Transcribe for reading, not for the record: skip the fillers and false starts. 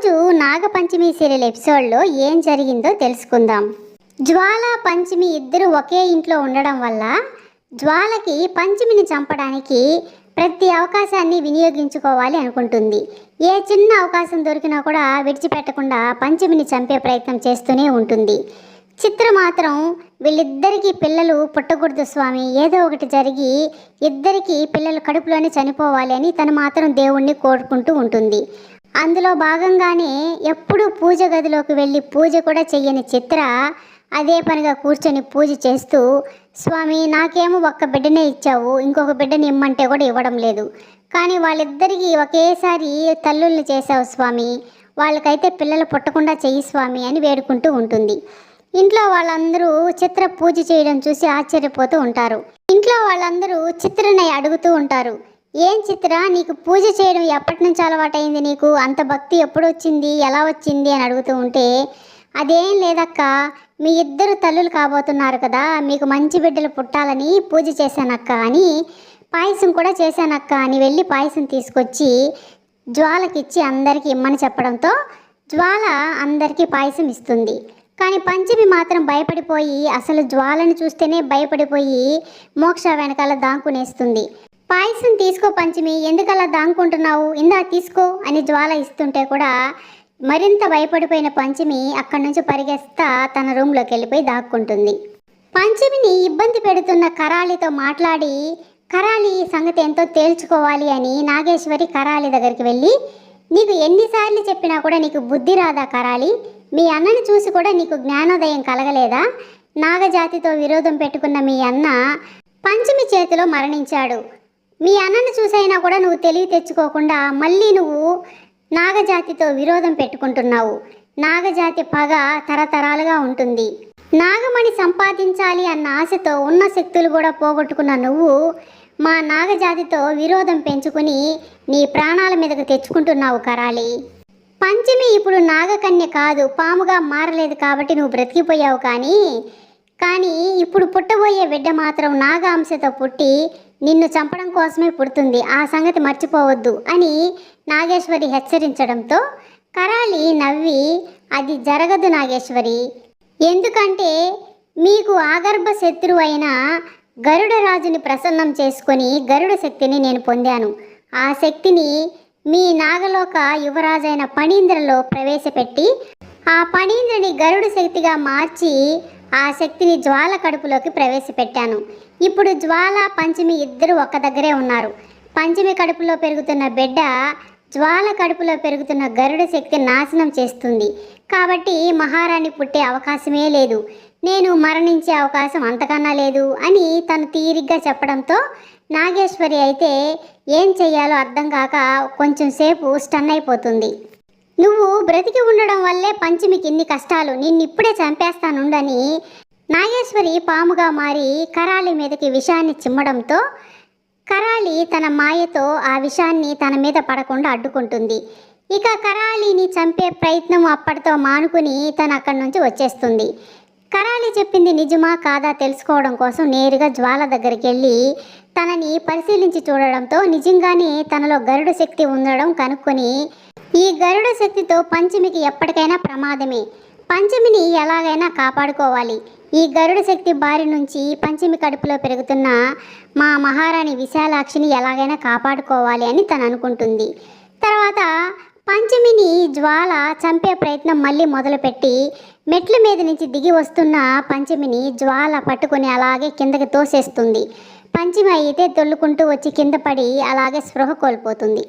ఈరోజు నాగపంచమి సీరియల్ ఎపిసోడ్లో ఏం జరిగిందో తెలుసుకుందాం. జ్వాల పంచమి ఇద్దరు ఒకే ఇంట్లో ఉండడం వల్ల జ్వాలకి పంచమిని చంపడానికి ప్రతి అవకాశాన్ని వినియోగించుకోవాలి అనుకుంటుంది. ఏ చిన్న అవకాశం దొరికినా కూడా విడిచిపెట్టకుండా పంచమిని చంపే ప్రయత్నం చేస్తూనే ఉంటుంది. చిత్ర మాత్రం వీళ్ళిద్దరికీ పిల్లలు పుట్టకూడదు స్వామి, ఏదో ఒకటి జరిగి ఇద్దరికి పిల్లలు కడుపులోనే చనిపోవాలి అని తను మాత్రం దేవుణ్ణి కోరుకుంటూ ఉంటుంది. అందులో భాగంగానే ఎప్పుడూ పూజ గదిలోకి వెళ్ళి పూజ కూడా చెయ్యని చిత్ర అదే పనిగా కూర్చొని పూజ చేస్తూ, స్వామి నాకేమో ఒక్క బిడ్డనే ఇచ్చావు, ఇంకొక బిడ్డని ఇమ్మంటే కూడా ఇవ్వడం లేదు, కానీ వాళ్ళిద్దరికీ ఒకేసారి తల్లుల్ని చేశావు స్వామి, వాళ్ళకైతే పిల్లలు పుట్టకుండా చెయ్యి స్వామి అని వేడుకుంటూ ఉంటుంది. ఇంట్లో వాళ్ళందరూ చిత్ర పూజ చేయడం చూసి ఆశ్చర్యపోతూ ఉంటారు. ఇంట్లో వాళ్ళందరూ చిత్రని అడుగుతూ ఉంటారు, ఏం చిత్ర నీకు పూజ చేయడం ఎప్పటి నుంచి అలవాటైంది, నీకు అంత భక్తి ఎప్పుడు వచ్చింది, ఎలా వచ్చింది అని అడుగుతూ ఉంటే, అదేం లేదక్క, మీ ఇద్దరు తల్లులు కాబోతున్నారు కదా, మీకు మంచి బిడ్డలు పుట్టాలని పూజ చేశానక్క అని, పాయసం కూడా చేశానక్క అని వెళ్ళి పాయసం తీసుకొచ్చి జ్వాలకిచ్చి అందరికీ ఇమ్మని చెప్పడంతో జ్వాల అందరికీ పాయసం ఇస్తుంది. కానీ పంచమి మాత్రం భయపడిపోయి, అసలు జ్వాలను చూస్తేనే భయపడిపోయి మోక్ష వెనకాల దాంకునేస్తుంది. పాయసం తీసుకో పంచమి, ఎందుకలా దాంకుంటున్నావు, ఇందా తీసుకో అని జ్వాల ఇస్తుంటే కూడా మరింత భయపడిపోయిన పంచమి అక్కడి నుంచి పరిగెత్తా తన రూమ్లోకి వెళ్ళిపోయి దాక్కుంటుంది. పంచమిని ఇబ్బంది పెడుతున్న కరాళితో మాట్లాడి కరాళి సంగతి ఎంతో తేల్చుకోవాలి అని నాగేశ్వరి కరాళి దగ్గరికి వెళ్ళి, నీకు ఎన్నిసార్లు చెప్పినా కూడా నీకు బుద్ధి రాదా కరాళి, మీ అన్నని చూసి కూడా నీకు జ్ఞానోదయం కలగలేదా, నాగజాతితో విరోధం పెట్టుకున్న మీ అన్న పంచమి చేతిలో మరణించాడు, మీ అన్నను చూసైనా కూడా నువ్వు తెలివి తెచ్చుకోకుండా మళ్ళీ నువ్వు నాగజాతితో విరోధం పెట్టుకుంటున్నావు, నాగజాతి పగ తరతరాలుగా ఉంటుంది, నాగమణి సంపాదించాలి అన్న ఆశతో ఉన్న శక్తులు కూడా పోగొట్టుకున్న నువ్వు మా నాగజాతితో విరోధం పెంచుకుని నీ ప్రాణాల మీదకు తెచ్చుకుంటున్నావు కరాళి. పంచమి ఇప్పుడు నాగకన్య కాదు, పాముగా మారలేదు కాబట్టి నువ్వు బ్రతికిపోయావు, కానీ ఇప్పుడు పుట్టబోయే బిడ్డ మాత్రం నాగాంశతో పుట్టి నిన్ను చంపడం కోసమే పుడుతుంది, ఆ సంగతి మర్చిపోవద్దు అని నాగేశ్వరి హెచ్చరించడంతో కరాళి నవ్వి, అది జరగదు నాగేశ్వరి, ఎందుకంటే మీకు ఆగర్భ శత్రువు అయిన గరుడరాజుని ప్రసన్నం చేసుకొని గరుడ శక్తిని నేను పొందాను, ఆ శక్తిని మీ నాగలోక యువరాజైన పణీంద్రలో ప్రవేశపెట్టి ఆ పణీంద్రని గరుడ శక్తిగా మార్చి ఆ శక్తిని జ్వాల కడుపులోకి ప్రవేశపెట్టాను. ఇప్పుడు జ్వాల పంచమి ఇద్దరు ఒక్క దగ్గరే ఉన్నారు. పంచమి కడుపులో పెరుగుతున్న బిడ్డ జ్వాల కడుపులో పెరుగుతున్న గరుడ శక్తి నాశనం చేస్తుంది, కాబట్టి మహారాణి పుట్టే అవకాశమే లేదు, నేను మరణించే అవకాశం అంతకన్నా లేదు అని తను తీరిగ్గా చెప్పడంతో నాగేశ్వరి అయితే ఏం చెయ్యాలో అర్థం కాక కొంచెం సేపు స్టన్ అయిపోతుంది. నువ్వు బ్రతికి ఉండడం వల్లే పంచమికి ఇన్ని కష్టాలు, నిన్నిప్పుడే చంపేస్తానుండని నాగేశ్వరి పాముగా మారి కరాళి మీదకి విషాన్ని చిమ్మడంతో కరాళి తన మాయతో ఆ విషాన్ని తన మీద పడకుండా అడ్డుకుంటుంది. ఇక కరాళిని చంపే ప్రయత్నం అప్పటితో మానుకుని తను అక్కడి నుంచి వచ్చేస్తుంది. కరాళి చెప్పింది నిజమా కాదా తెలుసుకోవడం కోసం నేరుగా జ్వాల దగ్గరికి వెళ్ళి తనని పరిశీలించి చూడడంతో నిజంగానే తనలో గరుడ శక్తి ఉండడం కనుక్కొని, ఈ గరుడ శక్తితో పంచమికి ఎప్పటికైనా ప్రమాదమే, పంచమిని ఎలాగైనా కాపాడుకోవాలి, ఈ గరుడ శక్తి బారి నుంచి పంచమి కడుపులో పెరుగుతున్న మా మహారాణి విశాలాక్షిని ఎలాగైనా కాపాడుకోవాలి అని తను అనుకుంటుంది. తర్వాత పంచమిని జ్వాల చంపే ప్రయత్నం మళ్ళీ మొదలుపెట్టి మెట్ల మీద నుంచి దిగి వస్తున్న పంచమిని జ్వాల పట్టుకొని అలాగే కిందకి తోసేస్తుంది. పంచమి అయితే దొల్లుకుంటూ వచ్చి కింద పడి అలాగే స్పృహ కోల్పోతుంది.